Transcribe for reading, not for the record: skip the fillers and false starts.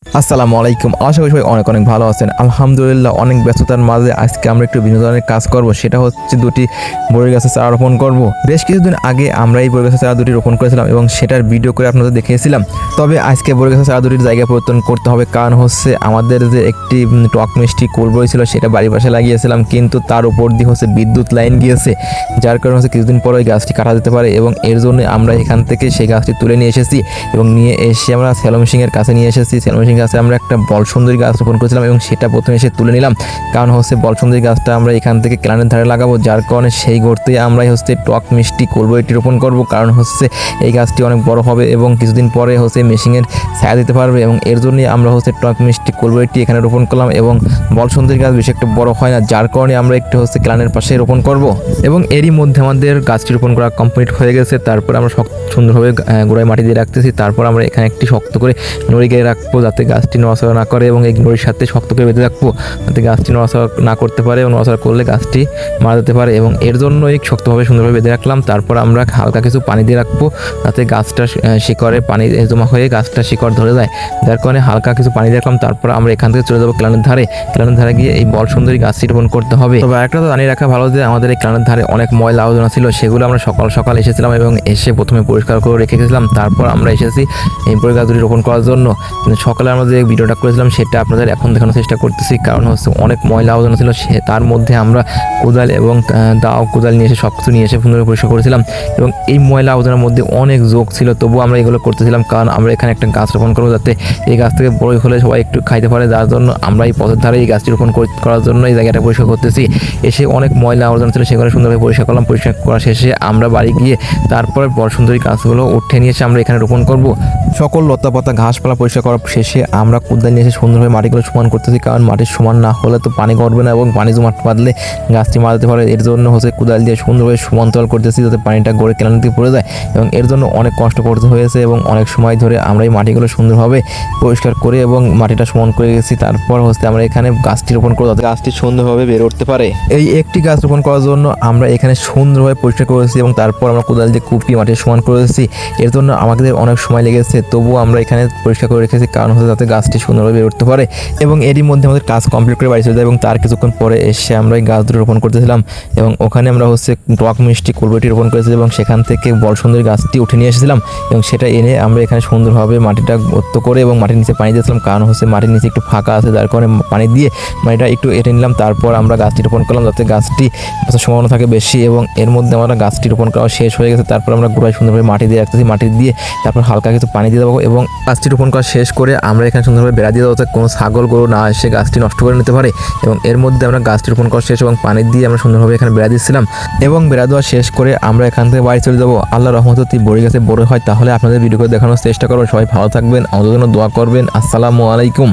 আসসালামু আলাইকুম। আশা করি সবাই অনেক অনেক ভালো আছেন। আলহামদুলিল্লাহ অনেক ব্যস্ততার মাঝে আজকে আমরা একটু ভিন্ন ধরনের কাজ করব, সেটা হচ্ছে দুটি বড়ই গাছের চারা রোপণ করব। বেশ কিছুদিন আগে আমরা এই বড়ই গাছের চারা দুটি রোপণ করেছিলাম এবং সেটার ভিডিও করে আপনাদের দেখিয়েছিলাম। তবে আজকে বড়ই গাছের চারা দুটির জায়গা পরিবর্তন করতে হবে, কারণ হচ্ছে আমাদের যে একটি টক মিষ্টি কুল বড়ই ছিল সেটা বাড়ির পাশে লাগিয়েছিলাম, কিন্তু তার উপর দিয়ে হচ্ছে বিদ্যুৎ লাইন গিয়েছে, যার কারণে হচ্ছে কিছুদিন পরে ওই গাছটি কাটা যেতে পারে এবং এর জন্য আমরা এখান থেকে সেই গাছটি তুলে নিয়ে এসেছি এবং নিয়ে এসে আমরা সেলো মেশিনের কাছে নিয়ে এসেছি। সেলো মেশিন গাছে আমরা একটা বল সুন্দরী গাছ রোপণ করেছিলাম এবং সেটা প্রথমে এসে তুলে নিলাম, কারণ হচ্ছে বল সুন্দরী গাছটা আমরা এখান থেকে ক্যালানের ধারে লাগাবো, যার কারণে সেই গর্তে আমরাই হচ্ছে টক মিষ্টি কুল বড়িটি রোপণ করব। কারণ হচ্ছে এই গাছটি অনেক বড় হবে এবং কিছুদিন পরে হচ্ছে মেশিনের ছায়া দিতে পারবে এবং এর জন্যই আমরা হচ্ছে টক মিষ্টি কুল বড়িটি এখানে রোপণ করলাম। এবং বল সুন্দরী গাছ বেশি একটা বড় হয় না, যার কারণে আমরা একটু হচ্ছে ক্যালানের পাশে রোপণ করব এবং এরই মধ্যে আমাদের গাছটি রোপণ করা কমপ্লিট হয়ে গেছে। তারপর আমরা সুন্দরভাবে গোড়ায় মাটি দিয়ে রাখতেছি। তারপর আমরা এখানে একটি শক্ত করে নড়ি গিয়ে রাখবো, যাতে গাছটি নড়াচড়া না করে, এবং এই নড়ির সাথে শক্ত করে বেঁধে রাখবো যাতে গাছটি নড়াচড়া না করতে পারে এবং নড়াচড়া করলে গাছটি মারা যেতে পারে, এবং এর জন্য এই শক্তভাবে সুন্দরভাবে বেঁধে রাখলাম। তারপর আমরা হালকা কিছু পানি দিয়ে রাখবো যাতে গাছটা শিকড়ে পানি জমা হয়ে গাছটা শিকড় ধরে যায়, যার কারণে হালকা কিছু পানি দিয়ে রাখলাম। তারপর আমরা এখান থেকে চলে যাবো ক্যালানের ধারে গিয়ে এই বল সুন্দরী গাছটি রোপণ করতে হবে। তবে একটা তো জানিয়ে রাখা ভালো যে আমাদের এই ক্যালানের ধারে অনেক ময়লা আবর্জনা ছিল, সেগুলো আমরা সকাল সকাল এসেছিলাম এবং এসে প্রথমে পরিষ্কার করে রেখে গেছিলাম। তারপর আমরা এসেছি এই বড়ই গাছগুলি রোপণ করার জন্য। সকালে আমরা যে ভিডিওটা করেছিলাম সেটা আপনাদের এখন দেখানোর চেষ্টা করতেছি, কারণ হচ্ছে অনেক ময়লা আবর্জনা ছিল, তার মধ্যে আমরা কোদাল এবং কোদাল নিয়ে এসে সব কিছু নিয়ে এসে সুন্দর পরিষ্কার করেছিলাম এবং এই ময়লা আবর্জনার মধ্যে অনেক যোগ ছিল, তবুও আমরা এগুলো করতেছিলাম কারণ আমরা এখানে একটা গাছ রোপণ করবো, যাতে এই গাছ থেকে বড়ই হলে সবাই একটু খাইতে পারে, যার জন্য আমরা এই পথের ধারে এই গাছটি রোপণ করার জন্য এই জায়গাটা পরিষ্কার করতেছি। এসে অনেক ময়লা আবর্জনা ছিল, সেগুলো সুন্দরভাবে পরিষ্কার করলাম। পরিষ্কার করা শেষে আমরা বাড়ি গিয়ে তারপর বড় সুন্দরী গাছগুলো উঠে নিয়ে এসে আমরা এখানে রোপণ করব। সকল লতাপাতা ঘাসপালা পরিষ্কার করার শেষে আমরা কোদাল নিয়ে এসে সুন্দরভাবে মাটিগুলো সমান করতেছি, কারণ মাটির সমান না হলে তো পানি গড়বে না এবং পানি জমা বাঁধলে গাছটি মারা যেতে পারে। এর জন্য হচ্ছে কোদাল দিয়ে সুন্দরভাবে সমান্তরাল করতেছি যাতে পানিটা গড়ে ক্যালানের দিকে পড়ে যায়, এবং এর জন্য অনেক কষ্ট করতে হয়েছে এবং অনেক সময় ধরে আমরা এই মাটিগুলো সুন্দরভাবে পরিষ্কার করে এবং মাটিটা সমান করে গেছি। তারপর হচ্ছে আমরা এখানে গাছটি রোপণ করবো যাতে গাছটি সুন্দরভাবে বেড়ে উঠতে পারে। এই একটি গাছ রোপণ করার জন্য আমরা এখানে সুন্দরভাবে পরিষ্কার করেছি এবং তারপর আমরা কোদাল দিয়ে কুপিয়ে মাটি সমান করেছি। এর জন্য আমাদের অনেক সময় লেগেছে, তবুও আমরা এখানে পরিষ্কার করে রেখেছি, কারণ হচ্ছে যাতে গাছটি সুন্দরভাবে বেড়ে উঠতে পারে। এবং এরই মধ্যে আমাদের কাজ কমপ্লিট করে বাড়ি চলে যায় এবং তার কিছুক্ষণ পরে এসে আমরা এই গাছ দুটো রোপণ করতেছিলাম এবং ওখানে আমরা হচ্ছে টক মিষ্টি কুল বড়িটি রোপণ করেছি এবং সেখান থেকে বড় সুন্দরী গাছটি উঠে নিয়ে এসেছিলাম এবং সেটা এনে আমরা এখানে সুন্দরভাবে মাটিটা গর্ত করে এবং মাটির নিচে পানি দিয়েছিলাম, কারণ হচ্ছে মাটির নিচে একটু ফাঁকা আছে, যার কারণে পানি দিয়ে মাটিটা একটু এঁটে নিলাম। তারপর আমরা গাছটি রোপণ করলাম যাতে গাছটি বাঁচার সম্ভাবনা থাকে বেশি, এবং এর মধ্যে আমরা গাছটি রোপণ করা শেষ হয়ে গেছে। তারপর আমরা গোড়ায় সুন্দরভাবে মাটি দিয়ে রাখতেছি, মাটি দিয়ে তারপর হালকা কিছু পানি দিয়ে দেবো এবং গাছটি রোপণ করা শেষ করে আমরা এখানে সুন্দরভাবে বেড়া দিয়ে দেবো যাতে কোনো ছাগল গরু না এসে গাছটি নষ্ট করে নিতে পারে। এবং এর মধ্যে আমরা গাছটি রোপণ করা শেষ এবং পানি দিয়ে আমরা সুন্দরভাবে এখানে বেড়া দিচ্ছিলাম এবং বেড়া দেওয়া শেষ করে আমরা এখান থেকে বাড়ি চলে যাবো। আল্লাহ রহমতে যদি বড়ই গাছে বড় হয় তাহলে আপনাদের ভিডিও করে দেখানোর চেষ্টা করবো। সবাই ভালো থাকবেন, আমাদের জন্য দোয়া করবেন। আসসালামু আলাইকুম।